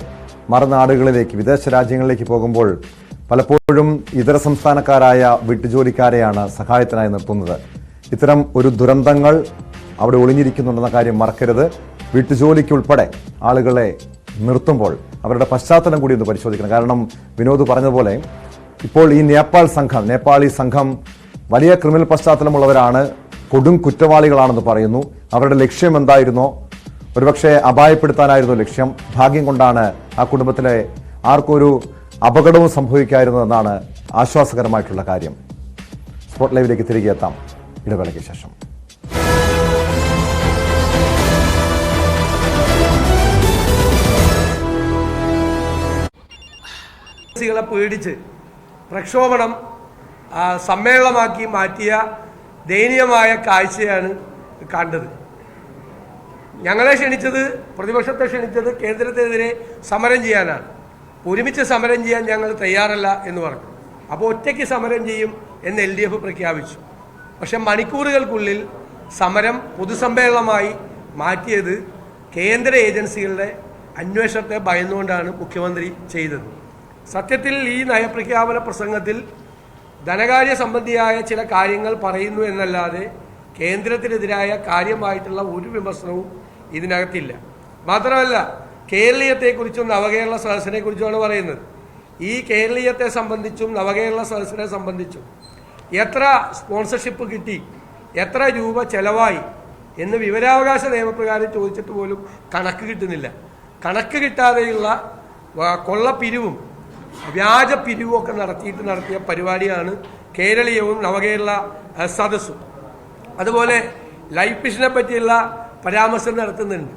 മറുനാടുകളിലേക്ക്, വിദേശ രാജ്യങ്ങളിലേക്ക് പോകുമ്പോൾ പലപ്പോഴും ഇതര സംസ്ഥാനക്കാരായ വീട്ടുജോലിക്കാരെയാണ് സഹായത്തിനായി നിർത്തുന്നത്. ഇത്തരം ഒരു ദുരന്തങ്ങൾ അവിടെ ഒളിഞ്ഞിരിക്കുന്നുണ്ടെന്ന കാര്യം മറക്കരുത്. വീട്ടുജോലിക്കുൾപ്പെടെ ആളുകളെ നിർത്തുമ്പോൾ അവരുടെ പശ്ചാത്തലം കൂടി ഒന്ന് പരിശോധിക്കണം. കാരണം വിനോദ് പറഞ്ഞതുപോലെ ഇപ്പോൾ ഈ നേപ്പാളി സംഘം വലിയ ക്രിമിനൽ പശ്ചാത്തലമുള്ളവരാണ്, കൊടും കുറ്റവാളികളാണെന്ന് പറയുന്നു. അവരുടെ ലക്ഷ്യം എന്തായിരുന്നോ? ഒരുപക്ഷെ അപായപ്പെടുത്താനായിരുന്നു ലക്ഷ്യം. ഭാഗ്യം കൊണ്ടാണ് ആ കുടുംബത്തിലെ ആർക്കും ഒരു അപകടവും സംഭവിക്കാതിരുന്നതെന്നാണ് ആശ്വാസകരമായിട്ടുള്ള കാര്യം. സ്പോട്ട് ലൈവിലേക്ക് തിരികെ എത്താം ഇടവേളയ്ക്ക് ശേഷം. പേടിച്ച് പ്രക്ഷോഭണം സമ്മേളനമാക്കി മാറ്റിയ ദയനീയമായ കാഴ്ചയാണ് കണ്ടത്. ഞങ്ങളെ ക്ഷണിച്ചത്, പ്രതിപക്ഷത്തെ ക്ഷണിച്ചത് കേന്ദ്രത്തിനെതിരെ സമരം ചെയ്യാനാണ്. ഒരുമിച്ച് സമരം ചെയ്യാൻ ഞങ്ങൾ തയ്യാറല്ല എന്ന് പറഞ്ഞു. അപ്പോൾ ഒറ്റയ്ക്ക് സമരം ചെയ്യും എന്ന് LDF പ്രഖ്യാപിച്ചു. പക്ഷെ മണിക്കൂറുകൾക്കുള്ളിൽ സമരം പൊതുസമ്മേളനമായി മാറ്റിയത് കേന്ദ്ര ഏജൻസികളുടെ അന്വേഷണത്തെ ഭയന്നുകൊണ്ടാണ് മുഖ്യമന്ത്രി ചെയ്തത്. സത്യത്തിൽ ഈ നയപ്രഖ്യാപന പ്രസംഗത്തിൽ ധനകാര്യ സംബന്ധിയായ ചില കാര്യങ്ങൾ പറയുന്നു എന്നല്ലാതെ കേന്ദ്രത്തിനെതിരായ കാര്യമായിട്ടുള്ള ഒരു വിമർശനവും ഇതിനകത്തില്ല. മാത്രമല്ല, കേരളീയത്തെക്കുറിച്ചും നവകേരള സദസ്സിനെ കുറിച്ചുമാണ് പറയുന്നത്. ഈ കേരളീയത്തെ സംബന്ധിച്ചും നവകേരള സദസ്സിനെ സംബന്ധിച്ചും എത്ര സ്പോൺസർഷിപ്പ് കിട്ടി, എത്ര രൂപ ചെലവായി എന്ന് വിവരാവകാശ നിയമപ്രകാരം ചോദിച്ചിട്ട് പോലും കണക്ക് കിട്ടുന്നില്ല. കണക്ക് കിട്ടാതെയുള്ള കൊള്ളപ്പിരിവും വ്യാജ പിരിവും ഒക്കെ നടത്തിയ പരിപാടിയാണ് കേരളീയവും നവകേരള സദസ്സും. അതുപോലെ ലൈഫ് മിഷനെ പറ്റിയുള്ള പരാമർശം നടത്തുന്നുണ്ട്.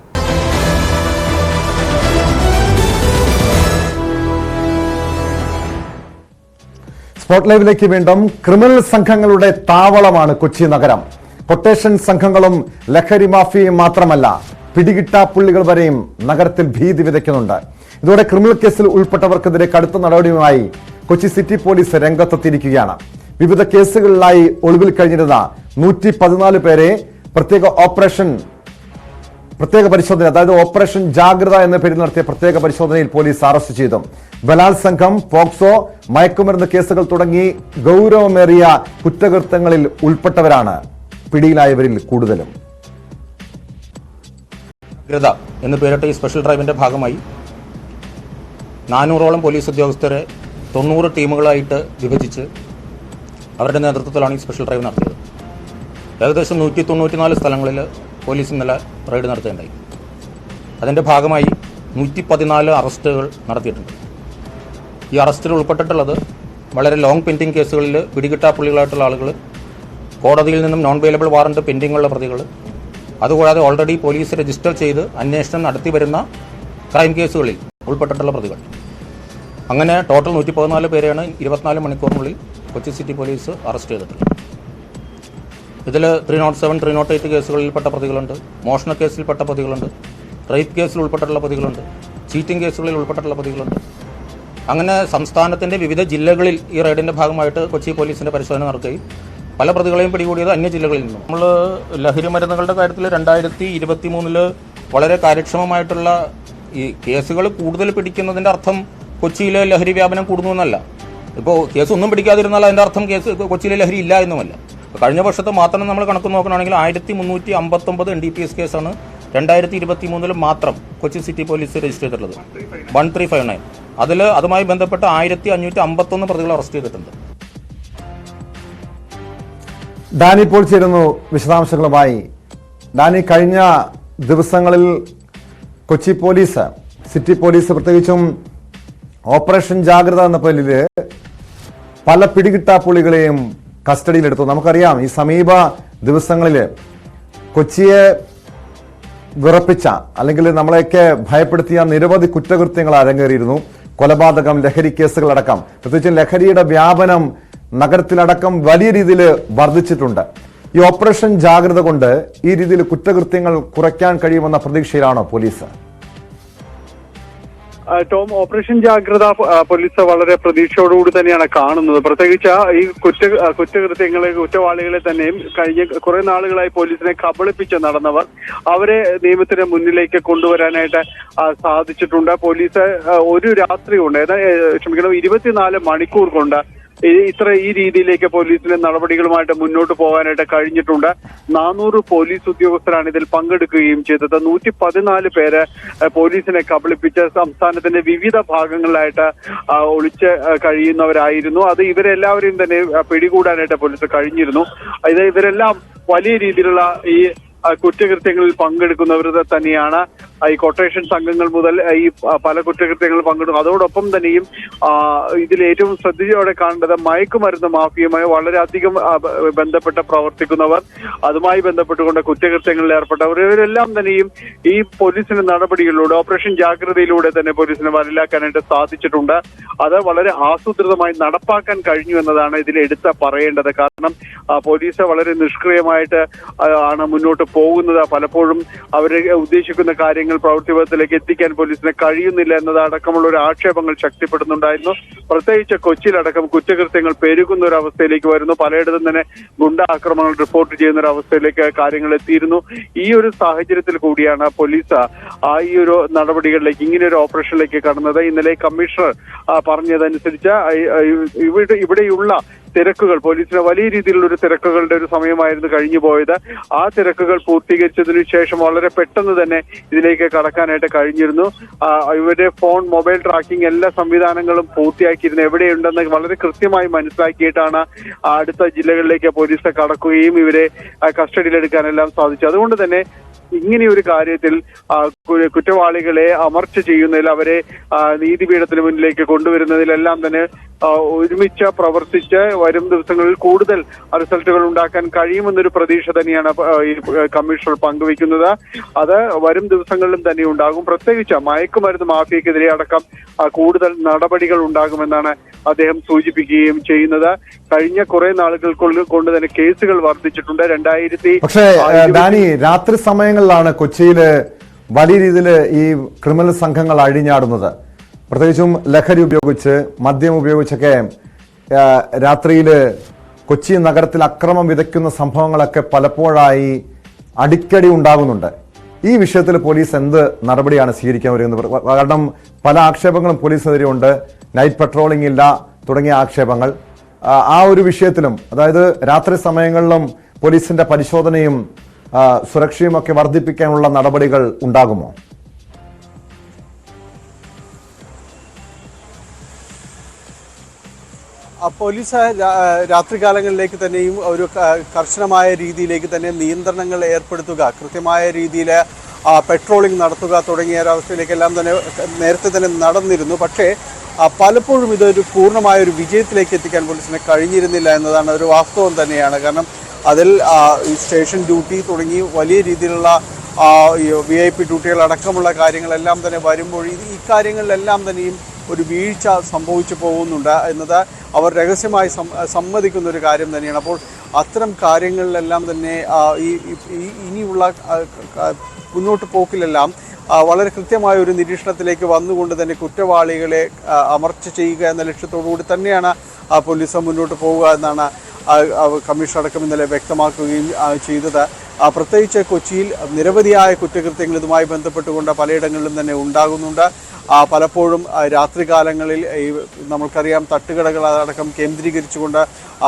സ്പോട്ട് ലൈവിലേക്ക് വീണ്ടും. ക്രിമിനൽ സംഘങ്ങളുടെ താവളമാണ് കൊച്ചി നഗരം. കൊട്ടേഷൻ സംഘങ്ങളും ലഹരി മാഫിയയും മാത്രമല്ല, പിടികിട്ടാപ്പുള്ളികൾ വരെയും നഗരത്തിൽ ഭീതി വിതയ്ക്കുന്നുണ്ട്. ഇതോടെ ക്രിമിനൽ കേസിൽ ഉൾപ്പെട്ടവർക്കെതിരെ കടുത്ത നടപടിയുമായി കൊച്ചി സിറ്റി പോലീസ് രംഗത്തെത്തിയിരിക്കുകയാണ്. വിവിധ കേസുകളിലായി ഒളിവിൽ കഴിഞ്ഞിരുന്ന 114 പേരെ പ്രത്യേക പരിശോധന, അതായത് ഓപ്പറേഷൻ ജാഗ്രത എന്ന പേരിൽ നടത്തിയ പ്രത്യേക പരിശോധനയിൽ പോലീസ് അറസ്റ്റ് ചെയ്തു. ബലാത്സംഗം, പോക്സോ, മയക്കുമരുന്ന് കേസുകൾ തുടങ്ങി ഗൗരവമേറിയ കുറ്റകൃത്യങ്ങളിൽ ഉൾപ്പെട്ടവരാണ് പിടിയിലായവരിൽ കൂടുതലും. ജാഗ്രത എന്ന് പേരിട്ട ഈ സ്പെഷ്യൽ ഡ്രൈവിന്റെ ഭാഗമായി 400ഓളം പോലീസ് ഉദ്യോഗസ്ഥരെ 90 ടീമുകളായിട്ട് വിഭജിച്ച് അവരുടെ നേതൃത്വത്തിലാണ് ഈ സ്പെഷ്യൽ ഡ്രൈവ് നടത്തിയത്. ഏകദേശം 194 സ്ഥലങ്ങളിൽ പോലീസ് ഇന്നലെ റെയ്ഡ് നടത്തുകയുണ്ടായി. അതിൻ്റെ ഭാഗമായി 114 അറസ്റ്റുകൾ നടത്തിയിട്ടുണ്ട്. ഈ അറസ്റ്റിൽ ഉൾപ്പെട്ടിട്ടുള്ളത് വളരെ ലോങ് പെൻഡിങ് കേസുകളിൽ പിടികിട്ടാപ്പുള്ളികളായിട്ടുള്ള ആളുകൾ, കോടതിയിൽ നിന്നും നോൺ ബെയിലബിൾ വാറണ്ട് പെൻഡിങ്ങുള്ള പ്രതികൾ, അതുകൂടാതെ ഓൾറെഡി പോലീസ് രജിസ്റ്റർ ചെയ്ത് അന്വേഷണം നടത്തി വരുന്ന ക്രൈം കേസുകളിൽ ഉൾപ്പെട്ടിട്ടുള്ള പ്രതികൾ. അങ്ങനെ ടോട്ടൽ 114 പേരെയാണ് 24 മണിക്കൂറിനുള്ളിൽ കൊച്ചി സിറ്റി പോലീസ് അറസ്റ്റ് ചെയ്തിട്ടുള്ളത്. ഇതിൽ 307, 308 കേസുകളിൽപ്പെട്ട പ്രതികളുണ്ട്, മോഷണ കേസിൽപ്പെട്ട പ്രതികളുണ്ട്, റേപ്പ് കേസിൽ ഉൾപ്പെട്ടിട്ടുള്ള പ്രതികളുണ്ട്, ചീറ്റിംഗ് കേസുകളിൽ ഉൾപ്പെട്ടിട്ടുള്ള പ്രതികളുണ്ട്. അങ്ങനെ സംസ്ഥാനത്തിൻ്റെ വിവിധ ജില്ലകളിൽ ഈ റെയ്ഡിൻ്റെ ഭാഗമായിട്ട് കൊച്ചി പോലീസിൻ്റെ പരിശോധന നടക്കുകയും പല പ്രതികളെയും പിടികൂടിയത് അന്യ ജില്ലകളിൽ നിന്നും. നമ്മൾ ലഹരി മരുന്നുകളുടെ കാര്യത്തിൽ 2023 വളരെ കാര്യക്ഷമമായിട്ടുള്ള ഈ കേസുകൾ കൂടുതൽ പിടിക്കുന്നതിൻ്റെ അർത്ഥം കൊച്ചിയിലെ ലഹരി വ്യാപനം കൂടുന്നു എന്നല്ല. ഇപ്പോൾ കേസ് ഒന്നും പിടിക്കാതിരുന്നാൽ അതിൻ്റെ അർത്ഥം കൊച്ചിയിലെ ലഹരി ഇല്ല എന്നുമല്ല. കഴിഞ്ഞ വർഷത്തെ മാത്രം നമ്മൾ കണക്ക് നോക്കുകയാണെങ്കിൽ 1359 NDPS കേസാണ് 2023 മാത്രം കൊച്ചി സിറ്റി പോലീസ് രജിസ്റ്റർ ചെയ്തിട്ടുള്ളത്. 1359. അതുമായി ബന്ധപ്പെട്ട് 1551 പ്രതികൾ അറസ്റ്റ് ചെയ്തിട്ടുണ്ട്. ഡാനി ഇപ്പോൾ ചേരുന്നു വിശദാംശങ്ങളുമായി. ഡാനി, കഴിഞ്ഞ ദിവസങ്ങളിൽ കൊച്ചി പോലീസ്, സിറ്റി പോലീസ് പ്രത്യേകിച്ചും ഓപ്പറേഷൻ ജാഗ്രത എന്ന പേരിൽ പല പിടികിട്ടാപ്പുള്ളികളെയും കസ്റ്റഡിയിലെടുത്തു. നമുക്കറിയാം, ഈ സമീപ ദിവസങ്ങളിൽ കൊച്ചിയെ വിറപ്പിച്ച, അല്ലെങ്കിൽ നമ്മളെയൊക്കെ ഭയപ്പെടുത്തിയ നിരവധി കുറ്റകൃത്യങ്ങൾ അരങ്ങേറിയിരുന്നു. കൊലപാതകം, ലഹരി കേസുകളടക്കം. പ്രത്യേകിച്ചും ലഹരിയുടെ വ്യാപനം നഗരത്തിലടക്കം വലിയ രീതിയിൽ വർദ്ധിച്ചിട്ടുണ്ട്. ഈ ഓപ്പറേഷൻ ജാഗ്രത കൊണ്ട് ഈ രീതിയിൽ കുറ്റകൃത്യങ്ങൾ കുറയ്ക്കാൻ കഴിയുമെന്ന പ്രതീക്ഷയിലാണോ പോലീസ്? ടോം, ഓപ്പറേഷൻ ജാഗ്രത പോലീസ് വളരെ പ്രതീക്ഷയോടുകൂടി തന്നെയാണ് കാണുന്നത്. പ്രത്യേകിച്ച് ഈ കുറ്റവാളികളെ തന്നെയും കഴിഞ്ഞ കുറെ നാളുകളായി പോലീസിനെ കബളിപ്പിച്ച് നടന്നവർ അവരെ നിയമത്തിന് മുന്നിലേക്ക് കൊണ്ടുവരാനായിട്ട് സാധിച്ചിട്ടുണ്ട്. പോലീസ് ഒരു രാത്രി കൊണ്ട് 24 മണിക്കൂർ കൊണ്ട് ഈ രീതിയിലേക്ക് പോലീസിന്റെ നടപടികളുമായിട്ട് മുന്നോട്ട് പോകാനായിട്ട് കഴിഞ്ഞിട്ടുണ്ട്. 400 പോലീസ് ഉദ്യോഗസ്ഥരാണ് ഇതിൽ പങ്കെടുക്കുകയും ചെയ്തത്. 114 പേര് പോലീസിനെ കബളിപ്പിച്ച് സംസ്ഥാനത്തിന്റെ വിവിധ ഭാഗങ്ങളിലായിട്ട് ഒളിച്ച് കഴിയുന്നവരായിരുന്നു. അത് ഇവരെല്ലാവരെയും തന്നെ പിടികൂടാനായിട്ട് പോലീസ് കഴിഞ്ഞിരുന്നു. ഇവരെല്ലാം വലിയ രീതിയിലുള്ള ഈ കുറ്റകൃത്യങ്ങളിൽ പങ്കെടുക്കുന്നവർ തന്നെയാണ്. ഈ കൊട്ടേഷൻ സംഘങ്ങൾ മുതൽ ഈ പല കുറ്റകൃത്യങ്ങളിൽ പങ്കെടുക്കും. അതോടൊപ്പം തന്നെയും ഇതിൽ ഏറ്റവും ശ്രദ്ധയോടെ കാണേണ്ടത് മയക്കുമരുന്ന് മാഫിയുമായി വളരെയധികം ബന്ധപ്പെട്ട് പ്രവർത്തിക്കുന്നവർ, അതുമായി ബന്ധപ്പെട്ടുകൊണ്ട് കുറ്റകൃത്യങ്ങളിൽ ഏർപ്പെട്ടവർ, ഇവരെല്ലാം തന്നെയും ഈ പോലീസിന്റെ നടപടികളിലൂടെ ഓപ്പറേഷൻ ജാഗ്രതയിലൂടെ തന്നെ പോലീസിനെ വരലാക്കാനായിട്ട് സാധിച്ചിട്ടുണ്ട്. അത് വളരെ ആസൂത്രിതമായി നടപ്പാക്കാൻ കഴിഞ്ഞു എന്നതാണ് ഇതിൽ എടുത്ത് പറയേണ്ടത്. കാരണം പോലീസ് വളരെ നിഷ്ക്രിയമായിട്ട് ആണ് മുന്നോട്ട് പോകുന്നത്. പലപ്പോഴും അവരെ ഉദ്ദേശിക്കുന്ന കാര്യങ്ങൾ പ്രവൃത്തിപഥത്തിലേക്ക് എത്തിക്കാൻ പോലീസിന് കഴിയുന്നില്ല എന്നതടക്കമുള്ള ഒരു ആക്ഷേപങ്ങൾ ശക്തിപ്പെടുന്നുണ്ടായിരുന്നു. പ്രത്യേകിച്ച് കൊച്ചിയിലടക്കം കുറ്റകൃത്യങ്ങൾ പെരുകുന്ന ഒരു അവസ്ഥയിലേക്ക് വരുന്നു. പലയിടത്തും തന്നെ ഗുണ്ട ആക്രമണങ്ങൾ റിപ്പോർട്ട് ചെയ്യുന്ന ഒരു അവസ്ഥയിലേക്ക് കാര്യങ്ങൾ എത്തിയിരുന്നു. ഈ ഒരു സാഹചര്യത്തിൽ കൂടിയാണ് പോലീസ് ഈ ഒരു നടപടികളിലേക്ക്, ഇങ്ങനെ ഒരു ഓപ്പറേഷനിലേക്ക് കടന്നത്. ഇന്നലെ കമ്മീഷണർ പറഞ്ഞതനുസരിച്ച് ഇവിടെയുള്ള തിരക്കുകൾ, പോലീസിന് വലിയ രീതിയിലുള്ള ഒരു തിരക്കുകളുടെ ഒരു സമയമായിരുന്നു കഴിഞ്ഞു പോയത്. ആ തിരക്കുകൾ പൂർത്തീകരിച്ചതിനു ശേഷം വളരെ പെട്ടെന്ന് തന്നെ ഇതിലേക്ക് കടക്കാനായിട്ട് കഴിഞ്ഞിരുന്നു. ഇവരുടെ ഫോൺ, മൊബൈൽ ട്രാക്കിംഗ് എല്ലാ സംവിധാനങ്ങളും പൂർത്തിയാക്കിയിരുന്നു. എവിടെയുണ്ടെന്ന് വളരെ കൃത്യമായി മനസ്സിലാക്കിയിട്ടാണ് അടുത്ത ജില്ലകളിലേക്ക് പോലീസ് കടക്കുകയും ഇവരെ കസ്റ്റഡിയിലെടുക്കാനെല്ലാം സാധിച്ചു. അതുകൊണ്ട് തന്നെ ഇങ്ങനെയൊരു കാര്യത്തിൽ കുറ്റവാളികളെ അമർച്ച ചെയ്യുന്നതിൽ, അവരെ നീതിപീഠത്തിന് മുന്നിലേക്ക് കൊണ്ടുവരുന്നതിലെല്ലാം തന്നെ ഒരുമിച്ച് പ്രവർത്തിച്ച് വരും ദിവസങ്ങളിൽ കൂടുതൽ റിസൾട്ടുകൾ ഉണ്ടാക്കാൻ കഴിയുമെന്നൊരു പ്രതീക്ഷ തന്നെയാണ് ഈ കമ്മീഷണർ പങ്കുവയ്ക്കുന്നത്. അത് വരും ദിവസങ്ങളിലും തന്നെ ഉണ്ടാകും. പ്രത്യേകിച്ച് മയക്കുമരുന്ന് മാഫിയക്കെതിരെ അടക്കം കൂടുതൽ നടപടികൾ ഉണ്ടാകുമെന്നാണ് അദ്ദേഹം സൂചിപ്പിക്കുകയും ചെയ്യുന്നത്. കഴിഞ്ഞ കുറെ നാളുകൾ കൊണ്ട് തന്നെ കേസുകൾ വർദ്ധിച്ചിട്ടുണ്ട്. പക്ഷേ ഡാനി, രാത്രി സമയങ്ങളിലാണ് കൊച്ചിയില് വലിയ രീതിയിൽ ഈ ക്രിമിനൽ സംഘങ്ങൾ അഴിഞ്ഞാടുന്നത്. പ്രത്യേകിച്ചും ലഹരി ഉപയോഗിച്ച്, മദ്യം ഉപയോഗിച്ചൊക്കെ രാത്രിയിൽ കൊച്ചി നഗരത്തിൽ അക്രമം വിതയ്ക്കുന്ന സംഭവങ്ങളൊക്കെ പലപ്പോഴായി അടിക്കടി ഉണ്ടാകുന്നുണ്ട്. ഈ വിഷയത്തിൽ പോലീസ് എന്ത് നടപടിയാണ് സ്വീകരിക്കാൻ വരുന്നത്? കാരണം പല ആക്ഷേപങ്ങളും പോലീസിനെതിരെ ഉണ്ട്. നൈറ്റ് പെട്രോളിംഗ് ഇല്ല തുടങ്ങിയ ആക്ഷേപങ്ങൾ. ആ ഒരു വിഷയത്തിലും, അതായത് രാത്രി സമയങ്ങളിലും പോലീസിന്റെ പരിശോധനയും സുരക്ഷയും ഒക്കെ വർദ്ധിപ്പിക്കാനുള്ള നടപടികൾ ഉണ്ടാകുമോ? പോലീസ് രാത്രികാലങ്ങളിലേക്ക് തന്നെയും ഒരു കർശനമായ രീതിയിലേക്ക് തന്നെ നിയന്ത്രണങ്ങൾ ഏർപ്പെടുത്തുക, കൃത്യമായ രീതിയിൽ പെട്രോളിംഗ് നടത്തുക തുടങ്ങിയ ഒരവസ്ഥയിലേക്കെല്ലാം തന്നെ നേരത്തെ തന്നെ നടന്നിരുന്നു. പക്ഷേ പലപ്പോഴും ഇതൊരു പൂർണ്ണമായ ഒരു വിജയത്തിലേക്ക് എത്തിക്കാൻ പോലീസിന് കഴിഞ്ഞിരുന്നില്ല എന്നതാണ് ഒരു വാസ്തവം തന്നെയാണ്. കാരണം അതിൽ ഈ സ്റ്റേഷൻ ഡ്യൂട്ടി തുടങ്ങി വലിയ രീതിയിലുള്ള VIP ഡ്യൂട്ടികളടക്കമുള്ള കാര്യങ്ങളെല്ലാം തന്നെ വരുമ്പോൾ ഈ കാര്യങ്ങളിലെല്ലാം തന്നെയും ഒരു വീഴ്ച സംഭവിച്ചു പോകുന്നുണ്ട് എന്നത് അവർ രഹസ്യമായി സമ്മതിക്കുന്ന ഒരു കാര്യം തന്നെയാണ്. അപ്പോൾ അത്തരം കാര്യങ്ങളിലെല്ലാം തന്നെ ഇനിയുള്ള മുന്നോട്ട് പോക്കിലെല്ലാം വളരെ കൃത്യമായ ഒരു നിരീക്ഷണത്തിലേക്ക് വന്നുകൊണ്ട് തന്നെ കുറ്റവാളികളെ അമർച്ച ചെയ്യുക എന്ന ലക്ഷ്യത്തോടുകൂടി തന്നെയാണ് പോലീസ് മുന്നോട്ട് പോവുക എന്നാണ് കമ്മീഷൻ അടക്കം ഇന്നലെ വ്യക്തമാക്കുകയും ചെയ്തത്. പ്രത്യേകിച്ച് കൊച്ചിയിൽ നിരവധിയായ കുറ്റകൃത്യങ്ങൾ ഇതുമായി ബന്ധപ്പെട്ടുകൊണ്ട് പലയിടങ്ങളിലും തന്നെ ഉണ്ടാകുന്നുണ്ട്. പലപ്പോഴും രാത്രികാലങ്ങളിൽ നമുക്കറിയാം തട്ടുകടകൾ അടക്കം കേന്ദ്രീകരിച്ചുകൊണ്ട്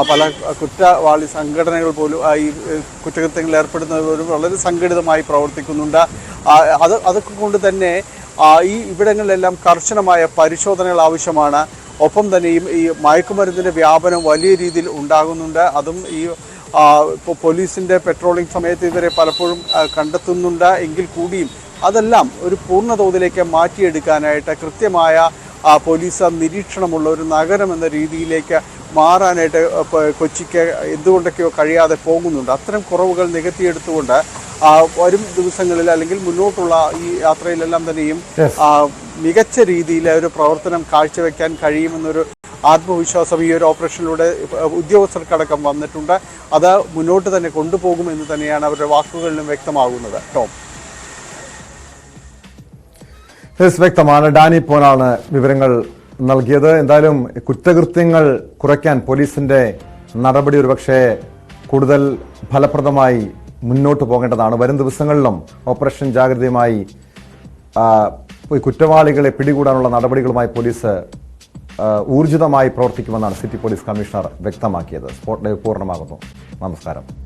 പല കുറ്റവാളി സംഘടനകൾ പോലും ഈ കുറ്റകൃത്യങ്ങളിൽ ഏർപ്പെടുന്നവർ വളരെ സംഘടിതമായി പ്രവർത്തിക്കുന്നുണ്ട്. അതൊക്കെ കൊണ്ട് തന്നെ ഈ ഇവിടങ്ങളിലെല്ലാം കർശനമായ പരിശോധനകൾ ആവശ്യമാണ്. ഒപ്പം തന്നെയും ഈ മയക്കുമരുന്നിൻ്റെ വ്യാപനം വലിയ രീതിയിൽ ഉണ്ടാകുന്നുണ്ട്. അതും ഈ ഇപ്പോൾ പോലീസിൻ്റെ പെട്രോളിംഗ് സമയത്ത് ഇവരെ പലപ്പോഴും കണ്ടെത്തുന്നുണ്ട് എങ്കിൽ കൂടിയും അതെല്ലാം ഒരു പൂർണ്ണ തോതിലേക്ക് മാറ്റിയെടുക്കാനായിട്ട് കൃത്യമായ പോലീസ് നിരീക്ഷണമുള്ള ഒരു നഗരം എന്ന രീതിയിലേക്ക് മാറാനായിട്ട് കൊച്ചിക്ക് എന്തുകൊണ്ടൊക്കെയോ കഴിയാതെ പോകുന്നുണ്ട്. അത്തരം കുറവുകൾ നികത്തിയെടുത്തുകൊണ്ട് വരും ദിവസങ്ങളിൽ അല്ലെങ്കിൽ മുന്നോട്ടുള്ള ഈ യാത്രയിലെല്ലാം തന്നെയും മികച്ച രീതിയിൽ ഒരു പ്രവർത്തനം കാഴ്ചവെക്കാൻ കഴിയുമെന്നൊരു ആത്മവിശ്വാസം ഈ ഒരു ഓപ്പറേഷനിലൂടെ ഉദ്യോഗസ്ഥർക്കടക്കം വന്നിട്ടുണ്ട്. അത് മുന്നോട്ട് തന്നെ കൊണ്ടുപോകുമെന്ന് തന്നെയാണ് അവരുടെ വാക്കുകളിലും വ്യക്തമാകുന്നത്. ടോം, വ്യക്തമാണ്. ഡാനി പോനാണ് വിവരങ്ങൾ നൽകിയത്. എന്തായാലും കുറ്റകൃത്യങ്ങൾ കുറയ്ക്കാൻ പോലീസിന്റെ നടപടി ഒരുപക്ഷെ കൂടുതൽ ഫലപ്രദമായി മുന്നോട്ട് പോകേണ്ടതാണ്. വരും ദിവസങ്ങളിലും ഓപ്പറേഷൻ ജാഗ്രതയുമായി കുറ്റവാളികളെ പിടികൂടാനുള്ള നടപടികളുമായി പോലീസ് ഊർജിതമായി പ്രവർത്തിക്കുമെന്നാണ് സിറ്റി പോലീസ് കമ്മീഷണർ വ്യക്തമാക്കിയത്. സ്പോട്ട് ലൈവ് പൂർണ്ണമാകുന്നു. നമസ്കാരം.